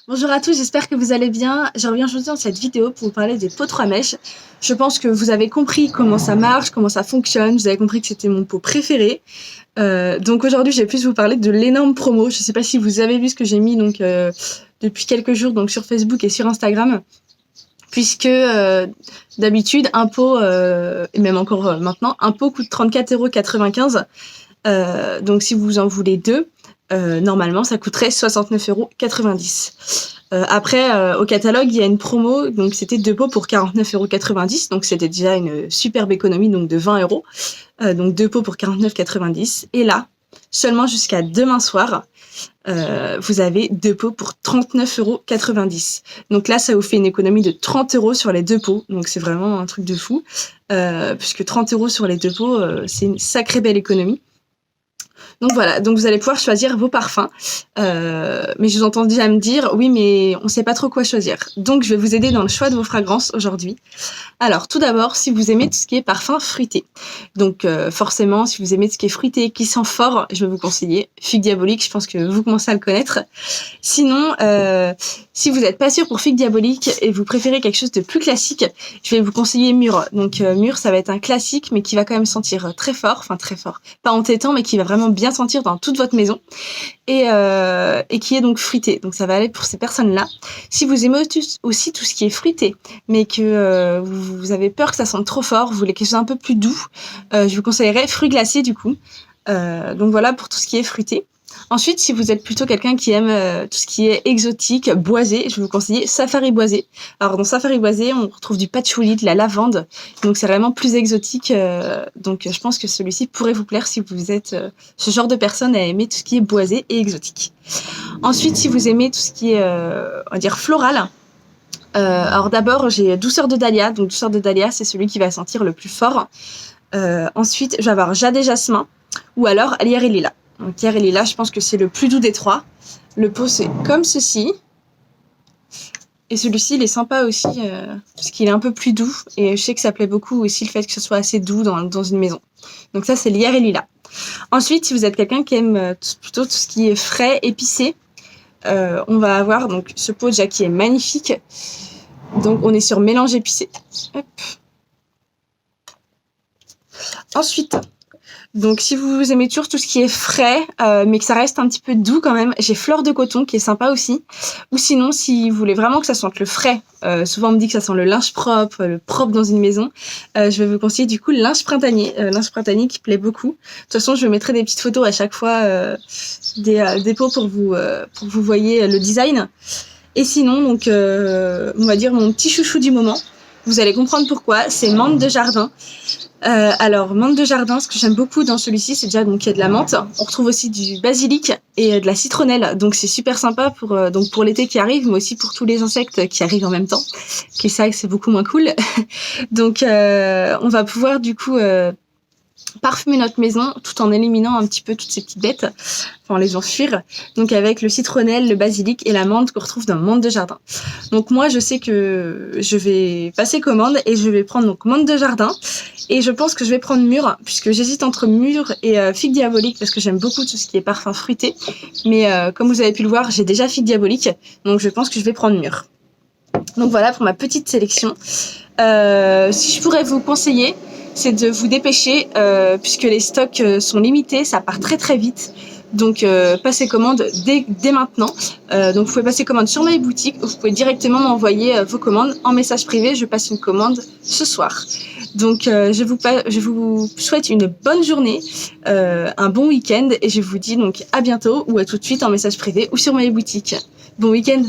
Bonjour à tous, j'espère que vous allez bien. Je reviens aujourd'hui dans cette vidéo pour vous parler des pots 3 mèches. Je pense que vous avez compris comment ça marche, comment ça fonctionne. Vous avez compris que c'était mon pot préféré. Donc aujourd'hui, je vais plus vous parler de l'énorme promo. Je ne sais pas si vous avez vu ce que j'ai mis depuis quelques jours donc sur Facebook et sur Instagram. Puisque d'habitude, un pot, et même encore maintenant, un pot coûte 34,95 €. Donc si vous en voulez deux, normalement, ça coûterait 69,90 €. Après, au catalogue, il y a une promo, donc c'était 2 pots pour 49,90 €. Donc c'était déjà une superbe économie donc de 20 €. Donc 2 pots pour 49,90 €. Et là, seulement jusqu'à demain soir, vous avez 2 pots pour 39,90 €. Donc là, ça vous fait une économie de 30 € sur les 2 pots. Donc c'est vraiment un truc de fou. Puisque 30 € sur les 2 pots, c'est une sacrée belle économie. Donc voilà, donc vous allez pouvoir choisir vos parfums. Mais je vous entends déjà me dire, oui, mais on ne sait pas trop quoi choisir. Donc je vais vous aider dans le choix de vos fragrances aujourd'hui. Alors tout d'abord, si vous aimez tout ce qui est parfum fruité. Donc forcément, si vous aimez tout ce qui est fruité, qui sent fort, je vais vous conseiller Figue Diabolique, je pense que vous commencez à le connaître. Sinon, si vous n'êtes pas sûr pour Figue Diabolique et vous préférez quelque chose de plus classique, je vais vous conseiller Mûr. Donc Mûr, ça va être un classique, mais qui va quand même sentir très fort, enfin très fort, pas entêtant, mais qui va vraiment bien sentir dans toute votre maison. Et qui est donc fruité. Donc ça va aller pour ces personnes-là. Si vous aimez aussi tout ce qui est fruité, mais que vous avez peur que ça sente trop fort, vous voulez quelque chose un peu plus doux, je vous conseillerais Fruits glacés du coup. Donc voilà pour tout ce qui est fruité. Ensuite, si vous êtes plutôt quelqu'un qui aime tout ce qui est exotique, boisé, je vais vous conseiller Safari Boisé. Alors dans Safari Boisé, on retrouve du patchouli, de la lavande, donc c'est vraiment plus exotique. Donc je pense que celui-ci pourrait vous plaire si vous êtes ce genre de personne à aimer tout ce qui est boisé et exotique. Ensuite, si vous aimez tout ce qui est, on va dire, floral, alors d'abord, j'ai Douceur de Dahlia. Donc Douceur de Dahlia, c'est celui qui va sentir le plus fort. Ensuite, je vais avoir Jade et Jasmin ou alors Lierre et Lilas. Donc Lierre et Lilas, je pense que c'est le plus doux des trois. Le pot, c'est comme ceci. Et celui-ci, il est sympa aussi parce qu'il est un peu plus doux. Et je sais que ça plaît beaucoup aussi le fait que ce soit assez doux dans une maison. Donc ça, c'est Lierre et Lilas. Ensuite, si vous êtes quelqu'un qui aime plutôt tout ce qui est frais, épicé, on va avoir donc ce pot déjà qui est magnifique. Donc on est sur mélange épicé. Hop. Ensuite, donc si vous aimez toujours tout ce qui est frais, mais que ça reste un petit peu doux quand même, j'ai Fleur de Coton qui est sympa aussi. Ou sinon, si vous voulez vraiment que ça sente le frais, souvent on me dit que ça sent le linge propre, le propre dans une maison, je vais vous conseiller du coup le linge printanier qui plaît beaucoup. De toute façon, je mettrai des petites photos à chaque fois des pots pour vous voyez le design. Et sinon, donc, on va dire mon petit chouchou du moment. Vous allez comprendre pourquoi. C'est Menthe de Jardin. Alors, menthe de jardin, ce que j'aime beaucoup dans celui-ci, c'est déjà donc il y a de la menthe. On retrouve aussi du basilic et de la citronnelle. Donc, c'est super sympa pour l'été qui arrive, mais aussi pour tous les insectes qui arrivent en même temps. Qui savent que c'est beaucoup moins cool. Donc, on va pouvoir du coup parfumer notre maison tout en éliminant un petit peu toutes ces petites bêtes, enfin les enfuir. Donc avec le citronnelle, le basilic et la menthe qu'on retrouve dans menthe de jardin. Donc moi je sais que je vais passer commande et je vais prendre donc menthe de jardin et je pense que je vais prendre mûr puisque j'hésite entre mûr et figue diabolique parce que j'aime beaucoup tout ce qui est parfum fruité. Mais comme vous avez pu le voir, j'ai déjà figue diabolique, donc je pense que je vais prendre mûr. Donc voilà pour ma petite sélection. Si je pourrais vous conseiller, c'est de vous dépêcher puisque les stocks sont limités, ça part très très vite. Donc passez commande dès maintenant. Donc vous pouvez passer commande sur ma boutique ou vous pouvez directement m'envoyer vos commandes en message privé. Je passe une commande ce soir. Donc je vous souhaite une bonne journée, un bon week-end et je vous dis donc à bientôt ou à tout de suite en message privé ou sur ma boutique. Bon week-end.